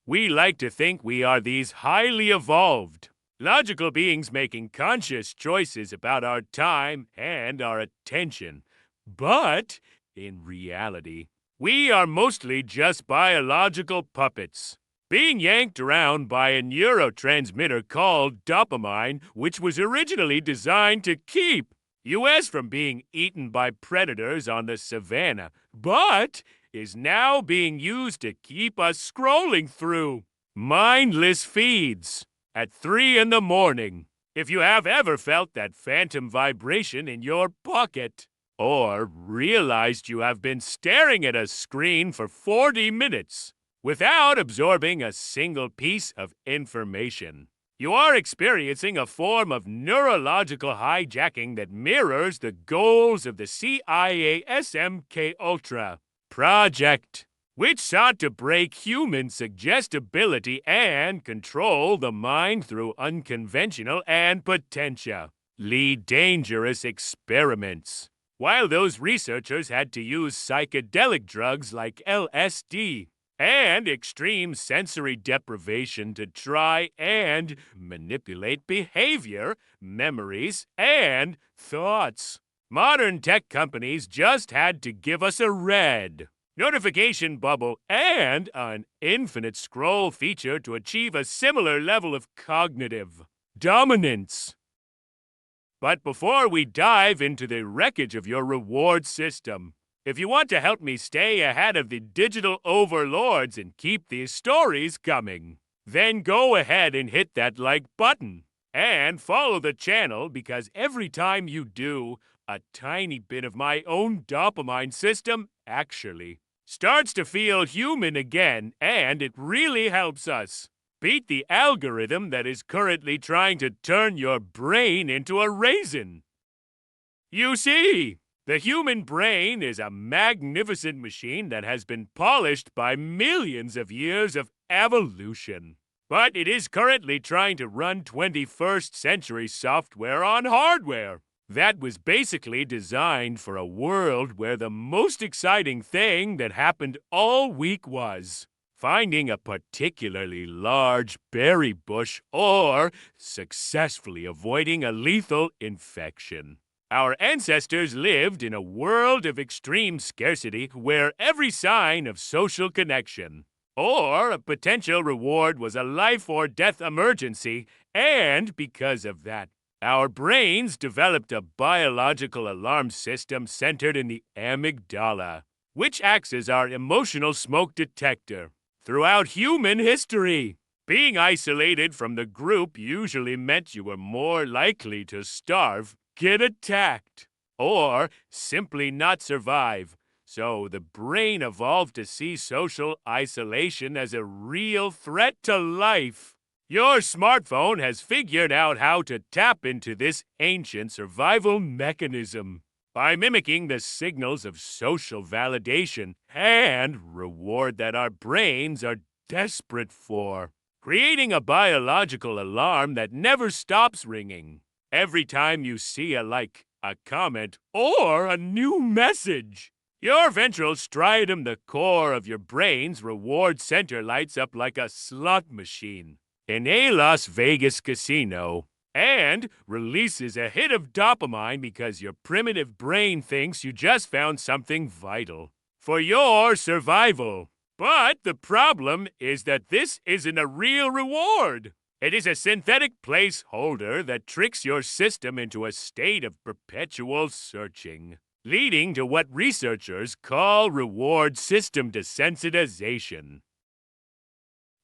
We like to think we are these highly evolved, logical beings making conscious choices about our time and our attention. But, in reality, we are mostly just biological puppets, being yanked around by a neurotransmitter called dopamine, which was originally designed to keep us from being eaten by predators on the Savanna, but is now being used to keep us scrolling through mindless feeds at 3 in the morning. If you have ever felt that phantom vibration in your pocket, or realized you have been staring at a screen for 40 minutes without absorbing a single piece of information, you are experiencing a form of neurological hijacking that mirrors the goals of the CIA SMK Ultra project, which sought to break human suggestibility and control the mind through unconventional and potentially dangerous experiments. While those researchers had to use psychedelic drugs like LSD and extreme sensory deprivation to try and manipulate behavior, memories, and thoughts, modern tech companies just had to give us a red notification bubble and an infinite scroll feature to achieve a similar level of cognitive dominance. But before we dive into the wreckage of your reward system, if you want to help me stay ahead of the digital overlords and keep these stories coming, then go ahead and hit that like button and follow the channel, because every time you do, a tiny bit of my own dopamine system actually starts to feel human again, and it really helps us beat the algorithm that is currently trying to turn your brain into a raisin. You see, the human brain is a magnificent machine that has been polished by millions of years of evolution. But it is currently trying to run 21st century software on hardware that was basically designed for a world where the most exciting thing that happened all week was finding a particularly large berry bush or successfully avoiding a lethal infection. Our ancestors lived in a world of extreme scarcity where every sign of social connection or a potential reward was a life or death emergency, and because of that, our brains developed a biological alarm system centered in the amygdala, which acts as our emotional smoke detector. Throughout human history, being isolated from the group usually meant you were more likely to starve, get attacked, or simply not survive. So the brain evolved to see social isolation as a real threat to life. Your smartphone has figured out how to tap into this ancient survival mechanism by mimicking the signals of social validation and reward that our brains are desperate for, creating a biological alarm that never stops ringing every time you see a like, a comment, or a new message. Your ventral striatum, the core of your brain's reward center, lights up like a slot machine in a Las Vegas casino and releases a hit of dopamine because your primitive brain thinks you just found something vital for your survival. But the problem is that this isn't a real reward. It is a synthetic placeholder that tricks your system into a state of perpetual searching, leading to what researchers call reward system desensitization.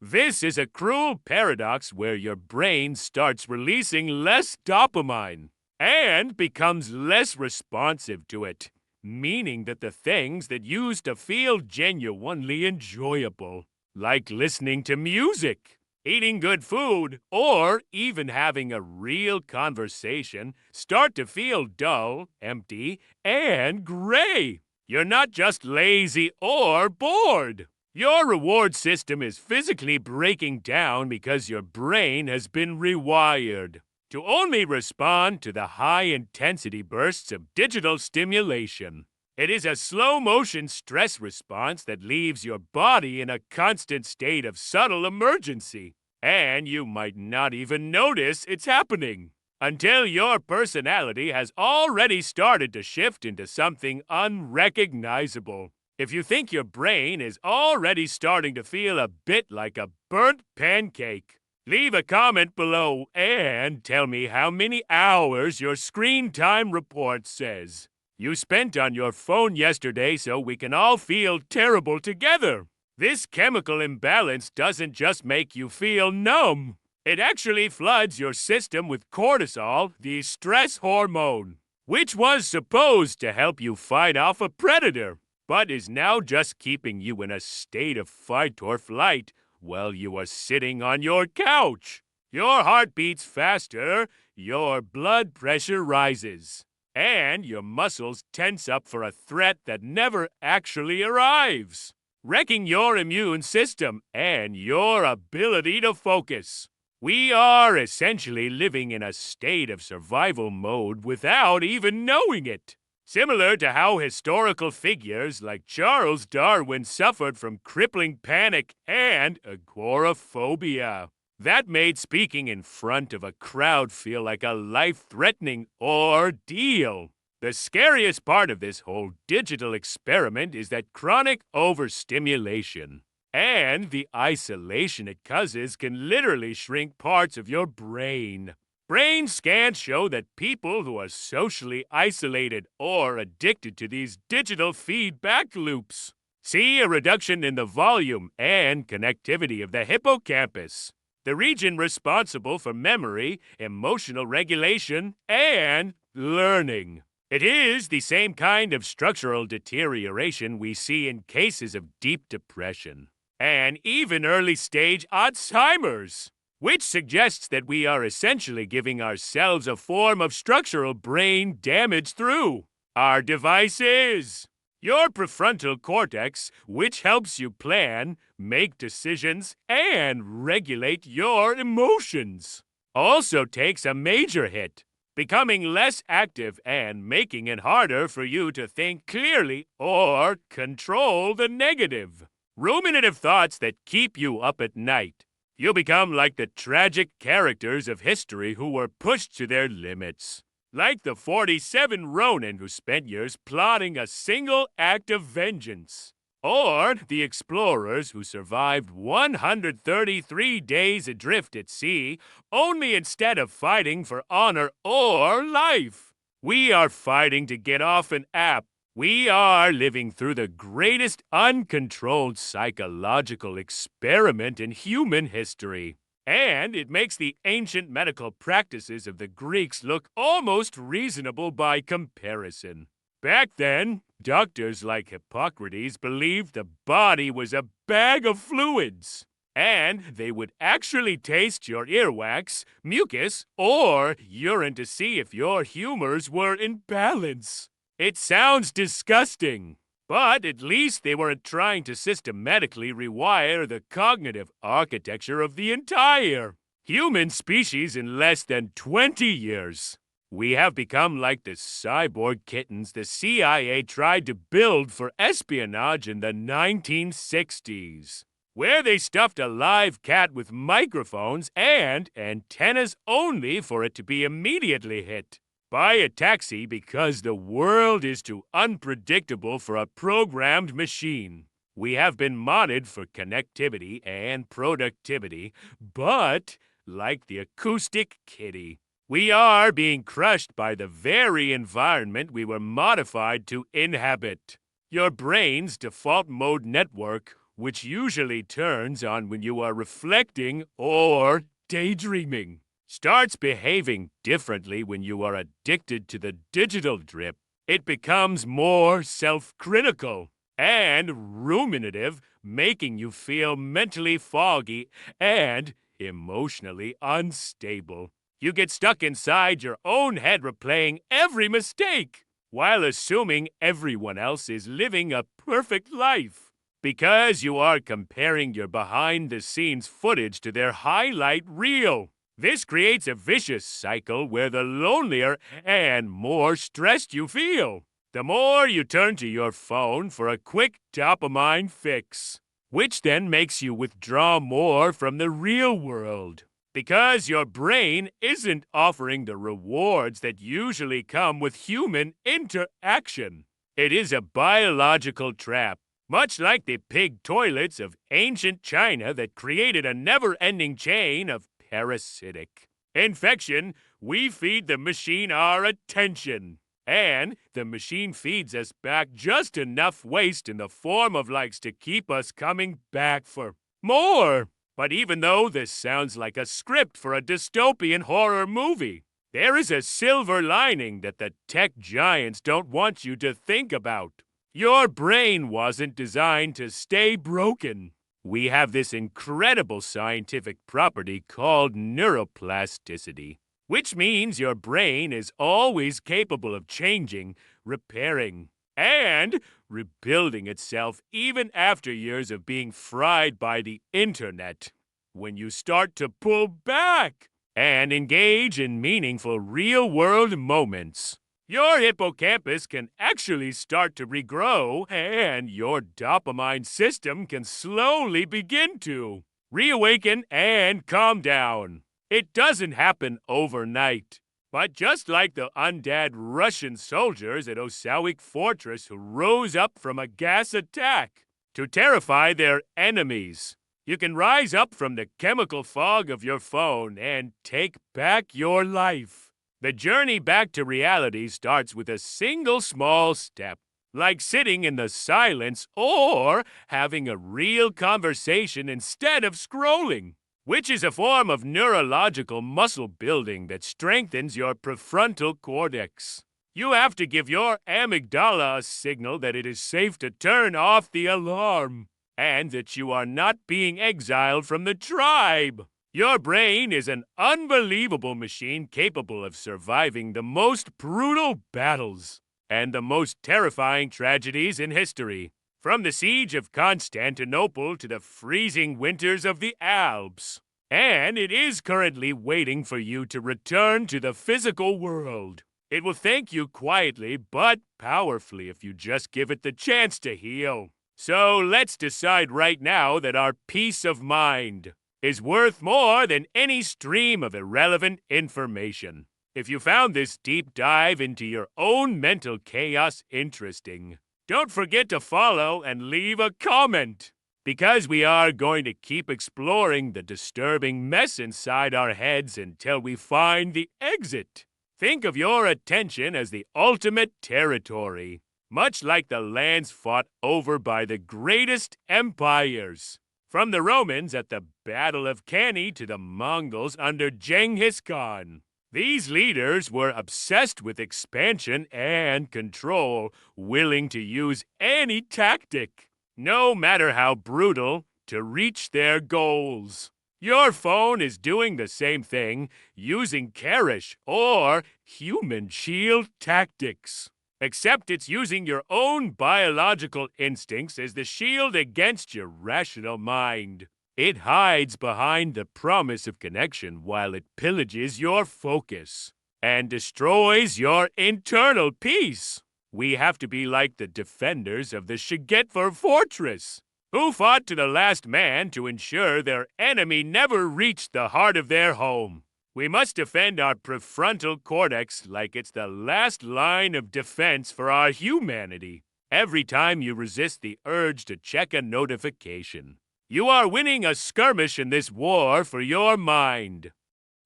This is a cruel paradox where your brain starts releasing less dopamine and becomes less responsive to it, meaning that the things that used to feel genuinely enjoyable, like listening to music, eating good food, or even having a real conversation, start to feel dull, empty, and gray. You're not just lazy or bored. Your reward system is physically breaking down because your brain has been rewired to only respond to the high-intensity bursts of digital stimulation. It is a slow-motion stress response that leaves your body in a constant state of subtle emergency, and you might not even notice it's happening until your personality has already started to shift into something unrecognizable. If you think your brain is already starting to feel a bit like a burnt pancake, leave a comment below and tell me how many hours your screen time report says you spent on your phone yesterday so we can all feel terrible together. This chemical imbalance doesn't just make you feel numb. It actually floods your system with cortisol, the stress hormone, which was supposed to help you fight off a predator, but is now just keeping you in a state of fight or flight while you are sitting on your couch. Your heart beats faster, your blood pressure rises, and your muscles tense up for a threat that never actually arrives, wrecking your immune system and your ability to focus. We are essentially living in a state of survival mode without even knowing it. Similar to how historical figures like Charles Darwin suffered from crippling panic and agoraphobia. That made speaking in front of a crowd feel like a life-threatening ordeal. The scariest part of this whole digital experiment is that chronic overstimulation and the isolation it causes can literally shrink parts of your brain. Brain scans show that people who are socially isolated or addicted to these digital feedback loops see a reduction in the volume and connectivity of the hippocampus, the region responsible for memory, emotional regulation, and learning. It is the same kind of structural deterioration we see in cases of deep depression and even early-stage Alzheimer's, which suggests that we are essentially giving ourselves a form of structural brain damage through our devices. Your prefrontal cortex, which helps you plan, make decisions, and regulate your emotions, also takes a major hit, becoming less active and making it harder for you to think clearly or control the negative, ruminative thoughts that keep you up at night. You become like the tragic characters of history who were pushed to their limits. Like the 47 Ronin who spent years plotting a single act of vengeance. Or the explorers who survived 133 days adrift at sea, only instead of fighting for honor or life. We are fighting to get off an app. We are living through the greatest uncontrolled psychological experiment in human history. And it makes the ancient medical practices of the Greeks look almost reasonable by comparison. Back then, doctors like Hippocrates believed the body was a bag of fluids, and they would actually taste your earwax, mucus, or urine to see if your humors were in balance. It sounds disgusting, but at least they weren't trying to systematically rewire the cognitive architecture of the entire human species in less than 20 years. We have become like the cyborg kittens the CIA tried to build for espionage in the 1960s, where they stuffed a live cat with microphones and antennas only for it to be immediately hit by a taxi because the world is too unpredictable for a programmed machine. We have been modded for connectivity and productivity, but like the acoustic kitty, we are being crushed by the very environment we were modified to inhabit. Your brain's default mode network, which usually turns on when you are reflecting or daydreaming, starts behaving differently when you are addicted to the digital drip. It becomes more self-critical and ruminative, making you feel mentally foggy and emotionally unstable. You get stuck inside your own head replaying every mistake while assuming everyone else is living a perfect life because you are comparing your behind-the-scenes footage to their highlight reel. This creates a vicious cycle where the lonelier and more stressed you feel, the more you turn to your phone for a quick dopamine fix, which then makes you withdraw more from the real world. Because your brain isn't offering the rewards that usually come with human interaction. It is a biological trap, much like the pig toilets of ancient China that created a never-ending chain of parasitic infection. We feed the machine our attention, and the machine feeds us back just enough waste in the form of likes to keep us coming back for more. But even though this sounds like a script for a dystopian horror movie, there is a silver lining that the tech giants don't want you to think about. Your brain wasn't designed to stay broken. We have this incredible scientific property called neuroplasticity, which means your brain is always capable of changing, repairing, and rebuilding itself even after years of being fried by the internet. When you start to pull back and engage in meaningful real-world moments, your hippocampus can actually start to regrow, and your dopamine system can slowly begin to reawaken and calm down. It doesn't happen overnight. But just like the undead Russian soldiers at Osawik Fortress who rose up from a gas attack to terrify their enemies, you can rise up from the chemical fog of your phone and take back your life. The journey back to reality starts with a single small step, like sitting in the silence or having a real conversation instead of scrolling, which is a form of neurological muscle building that strengthens your prefrontal cortex. You have to give your amygdala a signal that it is safe to turn off the alarm, and that you are not being exiled from the tribe. Your brain is an unbelievable machine capable of surviving the most brutal battles and the most terrifying tragedies in history. From the siege of Constantinople to the freezing winters of the Alps. And it is currently waiting for you to return to the physical world. It will thank you quietly but powerfully if you just give it the chance to heal. So let's decide right now that our peace of mind is worth more than any stream of irrelevant information. If you found this deep dive into your own mental chaos interesting, don't forget to follow and leave a comment, because we are going to keep exploring the disturbing mess inside our heads until we find the exit. Think of your attention as the ultimate territory, much like the lands fought over by the greatest empires. From the Romans at the Battle of Cannae to the Mongols under Genghis Khan. These leaders were obsessed with expansion and control, willing to use any tactic, no matter how brutal, to reach their goals. Your phone is doing the same thing, using Karish or human shield tactics. Except it's using your own biological instincts as the shield against your rational mind. It hides behind the promise of connection while it pillages your focus and destroys your internal peace. We have to be like the defenders of the Hijacks fortress, who fought to the last man to ensure their enemy never reached the heart of their home. We must defend our prefrontal cortex like it's the last line of defense for our humanity. Every time you resist the urge to check a notification, you are winning a skirmish in this war for your mind.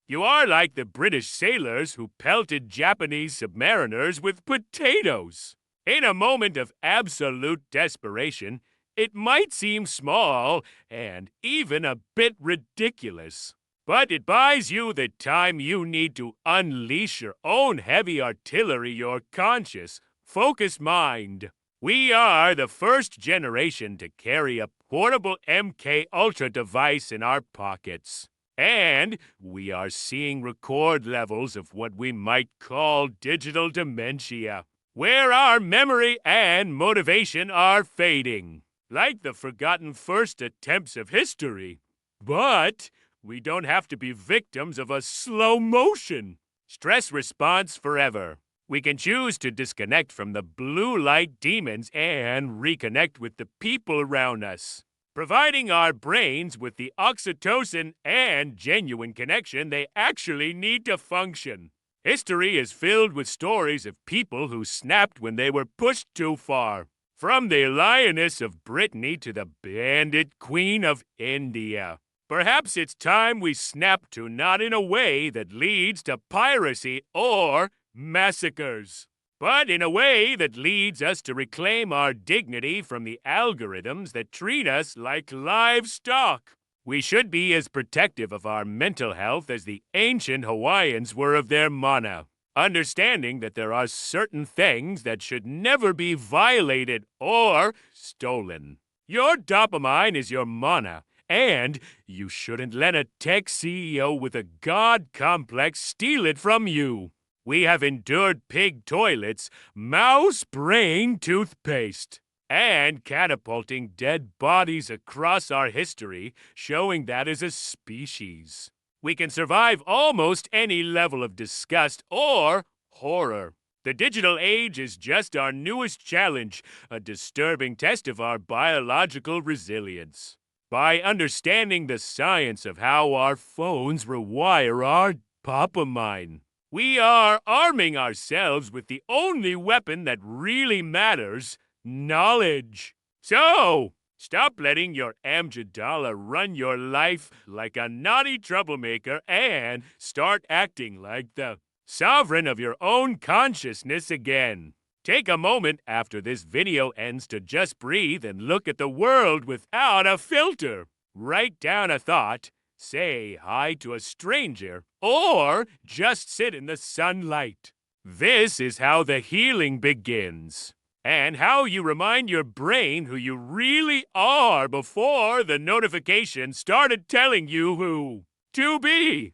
You are like the British sailors who pelted Japanese submariners with potatoes. In a moment of absolute desperation, it might seem small and even a bit ridiculous, but it buys you the time you need to unleash your own heavy artillery, your conscious, focused mind. We are the first generation to carry a portable MK Ultra device in our pockets. And we are seeing record levels of what we might call digital dementia, where our memory and motivation are fading, like the forgotten first attempts of history. But we don't have to be victims of a slow motion stress response forever. We can choose to disconnect from the blue light demons and reconnect with the people around us, providing our brains with the oxytocin and genuine connection they actually need to function. History is filled with stories of people who snapped when they were pushed too far. From the lioness of Brittany to the bandit queen of India. Perhaps it's time we snap to not in a way that leads to piracy or massacres, but in a way that leads us to reclaim our dignity from the algorithms that treat us like livestock. We should be as protective of our mental health as the ancient Hawaiians were of their mana, understanding that there are certain things that should never be violated or stolen. Your dopamine is your mana, and you shouldn't let a tech CEO with a God complex steal it from you. We have endured pig toilets, mouse brain toothpaste, and catapulting dead bodies across our history, showing that as a species, we can survive almost any level of disgust or horror. The digital age is just our newest challenge, a disturbing test of our biological resilience. By understanding the science of how our phones rewire our dopamine, we are arming ourselves with the only weapon that really matters, knowledge. So, stop letting your amygdala run your life like a naughty troublemaker and start acting like the sovereign of your own consciousness again. Take a moment after this video ends to just breathe and look at the world without a filter. Write down a thought, say hi to a stranger, or just sit in the sunlight. This is how the healing begins, and how you remind your brain who you really are before the notification started telling you who to be.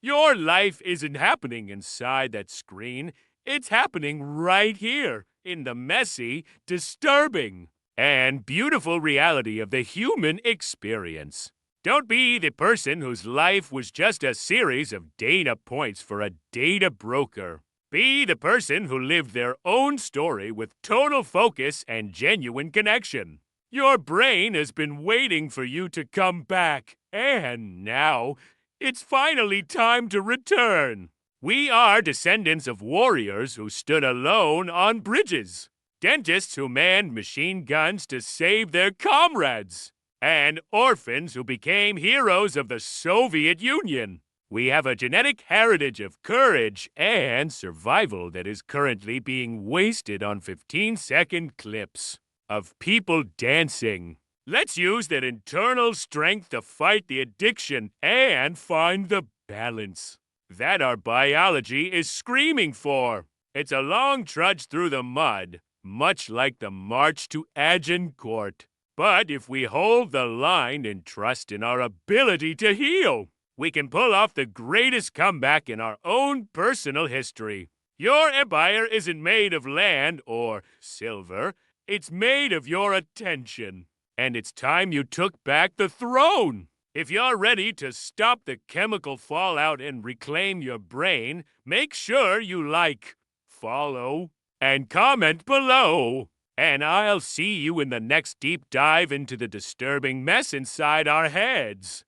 Your life isn't happening inside that screen. It's happening right here in the messy, disturbing, and beautiful reality of the human experience. Don't be the person whose life was just a series of data points for a data broker. Be the person who lived their own story with total focus and genuine connection. Your brain has been waiting for you to come back, and now it's finally time to return. We are descendants of warriors who stood alone on bridges, dentists who manned machine guns to save their comrades, and orphans who became heroes of the Soviet Union. We have a genetic heritage of courage and survival that is currently being wasted on 15-second clips of people dancing. Let's use that internal strength to fight the addiction and find the balance that our biology is screaming for. It's a long trudge through the mud, much like the march to Agincourt. But if we hold the line and trust in our ability to heal, we can pull off the greatest comeback in our own personal history. Your empire isn't made of land or silver. It's made of your attention. And it's time you took back the throne. If you're ready to stop the chemical fallout and reclaim your brain, make sure you like, follow, and comment below. And I'll see you in the next deep dive into the disturbing mess inside our heads.